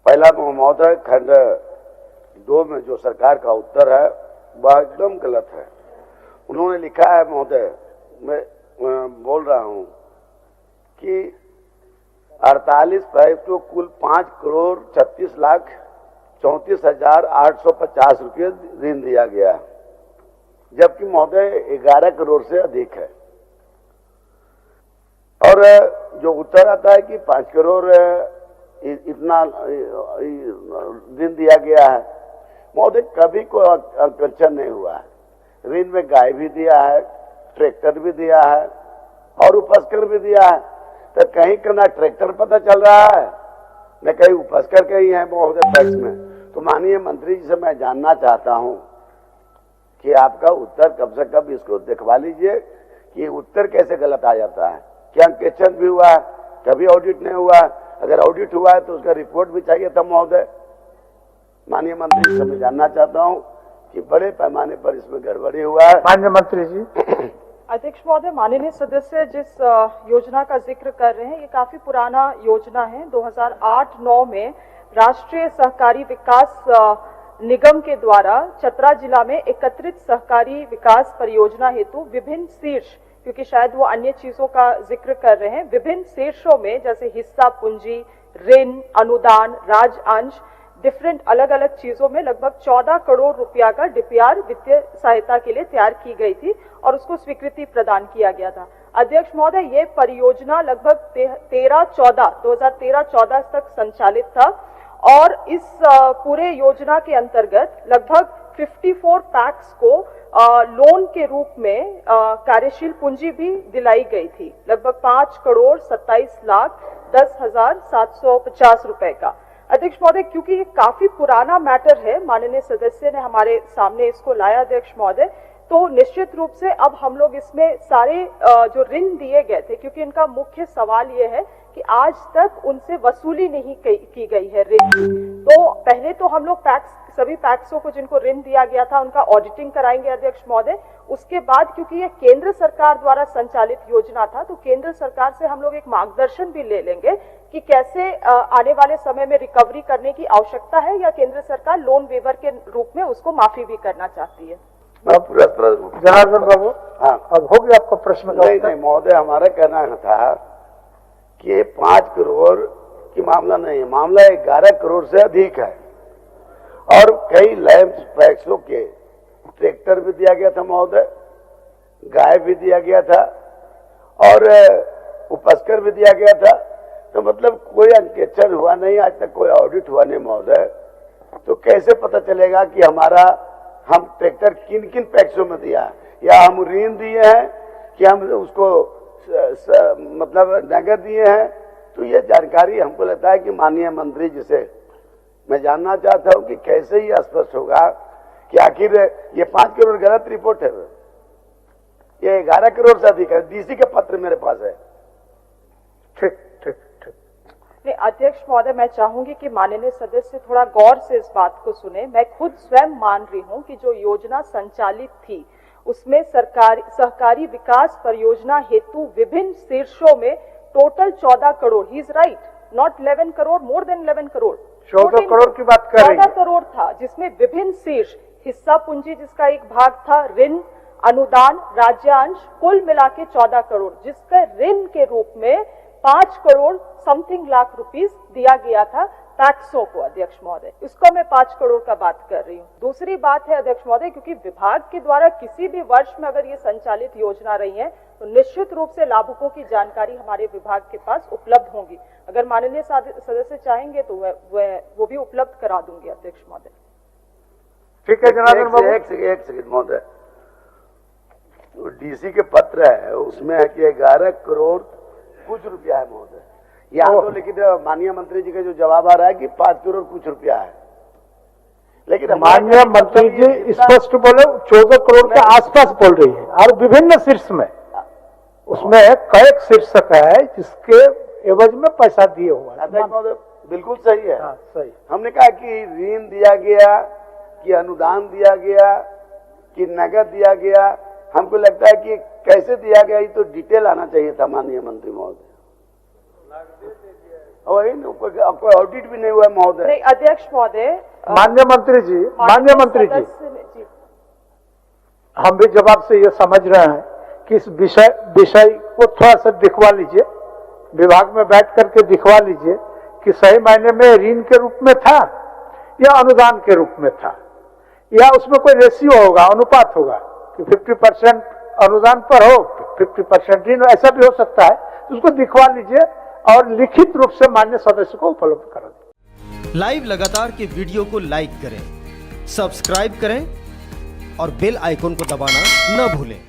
पहला महोदय, खंड 2 में जो सरकार का उत्तर है वह एकदम गलत है। उन्होंने लिखा है महोदय, मैं बोल रहा हूं कि 48 पैक्स को कुल 5,36,34,850 रुपये ऋण दिया गया, जबकि महोदय 11 करोड़ से अधिक है। और जो उत्तर आता है कि 5 करोड़ इतना ऋण दिया गया है, महोदय कभी कोई आकर्षण नहीं हुआ है। ऋण में गाय भी दिया है, ट्रैक्टर भी दिया है और उपस्कर भी दिया है। तो कहीं का ना ट्रैक्टर पता चल रहा है न कहीं उपस्कर कहीं है महोदय पैक्स में। तो माननीय मंत्री जी से मैं जानना चाहता हूं कि आपका उत्तर कब से कब इसको दिखवा लीजिए कि उत्तर कैसे गलत आ जाता है। क्या क्वेश्चन भी हुआ है, कभी ऑडिट नहीं हुआ। अगर ऑडिट हुआ है तो उसका रिपोर्ट भी चाहिए था महोदय। माननीय मंत्री जी से मैं जानना चाहता हूं कि बड़े पैमाने पर इसमें गड़बड़ी हुआ है। माननीय मंत्री जी। अध्यक्ष महोदय, माननीय सदस्य जिस योजना का जिक्र कर रहे हैं ये काफी पुराना योजना है। 2008-9 में राष्ट्रीय सहकारी विकास निगम के द्वारा चतरा जिला में एकत्रित सहकारी विकास परियोजना हेतु विभिन्न शीर्ष, क्योंकि शायद वो अन्य चीजों का जिक्र कर रहे हैं, विभिन्न शीर्षों में जैसे हिस्सा पूंजी, ऋण, अनुदान, राज अंश, डिफरेंट अलग अलग चीजों में लगभग 14 करोड़ रुपया का डीपीआर वित्तीय सहायता के लिए तैयार की गई थी और उसको स्वीकृति प्रदान किया गया था। अध्यक्ष महोदय, ये परियोजना लगभग 2013-14 तक संचालित था और इस पूरे योजना के अंतर्गत लगभग 54 पैक्स को लोन के रूप में कार्यशील पूंजी भी दिलाई गई थी, लगभग 5,27,10,750 रुपए का। अध्यक्ष महोदय, क्योंकि ये काफी पुराना मैटर है, माननीय सदस्य ने हमारे सामने इसको लाया अध्यक्ष महोदय, तो निश्चित रूप से अब हम लोग इसमें सारे जो ऋण दिए गए थे, क्योंकि इनका मुख्य सवाल ये है कि आज तक उनसे वसूली नहीं की गई है ऋण। तो पहले तो हम लोग सभी पैक्सों को जिनको ऋण दिया गया था उनका ऑडिटिंग कराएंगे अध्यक्ष महोदय। उसके बाद क्योंकि ये केंद्र सरकार द्वारा संचालित योजना था तो केंद्र सरकार से हम लोग एक मार्गदर्शन भी ले लेंगे कि कैसे आने वाले समय में रिकवरी करने की आवश्यकता है या केंद्र सरकार लोन वेवर के रूप में उसको माफी भी करना चाहती है। जनार्दन बाबू, हाँ, अब हो गया आपका प्रश्न का उत्तर? नहीं महोदय, हमारा कहना था कि 5 करोड़ की मामला नहीं है, मामला 11 करोड़ से अधिक है और कई लैंड पैक्सों के ट्रैक्टर भी दिया गया था महोदय, गाय भी दिया गया था और उपस्कर भी दिया गया था। तो मतलब कोई अंकेक्षण हुआ नहीं, आज तक कोई ऑडिट हुआ नहीं महोदय। तो कैसे पता चलेगा कि हम ट्रैक्टर किन किन पैक्सों में दिया, या हम ऋण दिए हैं कि हम उसको मतलब नगद दिए हैं। तो ये जानकारी हमको लगता है कि माननीय मंत्री जी से मैं जानना चाहता हूं कि कैसे ये स्पष्ट होगा कि आखिर ये 5 करोड़ गलत रिपोर्ट है, ये 11 करोड़ से अधिक है। डीसी के पत्र मेरे पास है। ठीक ठीक ठीक। नहीं अध्यक्ष महोदय, मैं चाहूंगी कि माननीय सदस्य थोड़ा गौर से इस बात को सुने। मैं खुद स्वयं मान रही हूं कि जो योजना संचालित थी उसमें सहकारी विकास परियोजना हेतु विभिन्न शीर्षों में total 14 crore, he is right, not 11 crore, more than 11 crore, 14 crore की बात कर रही है। 14 करोड़ था जिसमें विभिन्न शीर्ष, हिस्सा पूंजी जिसका एक भाग था, ऋण, अनुदान, राज्यांश, कुल मिला के 14 करोड़, जिसके ऋण के रूप में 5 करोड़ समथिंग लाख रुपीस दिया गया था पैक्सों को अध्यक्ष महोदय। इसको मैं 5 करोड़ का बात कर रही हूँ। दूसरी बात है अध्यक्ष महोदय, क्योंकि विभाग के द्वारा किसी भी वर्ष में अगर ये संचालित योजना रही है तो निश्चित रूप से लाभुकों की जानकारी हमारे विभाग के पास उपलब्ध होगी। अगर माननीय सदस्य चाहेंगे तो वो भी उपलब्ध करा दूंगी अध्यक्ष महोदय। ठीक है जनार्दन बाबू। एक सेकंड महोदय, डीसी के पत्र है उसमें है कि 11 करोड़ कुछ रुपया है महोदय। यहाँ तो लेकिन माननीय मंत्री जी का जो जवाब आ रहा है कि 5 करोड़ कुछ रुपया है, लेकिन माननीय मंत्री जी स्पष्ट बोले 14 करोड़ के आसपास बोल रही है और विभिन्न शीर्ष में, उसमें कई शीर्षक है जिसके एवज में पैसा दिए हुआ है। महोदय बिल्कुल सही है। हाँ, सही। हमने कहा कि ऋण दिया गया, कि अनुदान दिया गया, कि नगद दिया गया। हमको लगता है कि कैसे दिया गया ये तो डिटेल आना चाहिए था माननीय मंत्री महोदय। वही ना, कोई ऑडिट भी नहीं हुआ है महोदय। नहीं अध्यक्ष महोदय, माननीय मंत्री जी, माननीय मंत्री जी, जी हम भी जवाब से ये समझ रहे हैं कि इस विषय को थोड़ा सा दिखवा लीजिए, विभाग में बैठ करके दिखवा लीजिए कि सही मायने में ऋण के रूप में था या अनुदान के रूप में था, या उसमें कोई रेशियो होगा, अनुपात होगा कि 50% अनुदान पर हो 50% ऋण, ऐसा भी हो सकता है। तो उसको दिखवा लीजिए और लिखित रूप से माननीय सदस्य को उपलब्ध करा दें। लाइव लगातार के वीडियो को लाइक करें, सब्सक्राइब करें और बेल आइकन को दबाना न भूलें।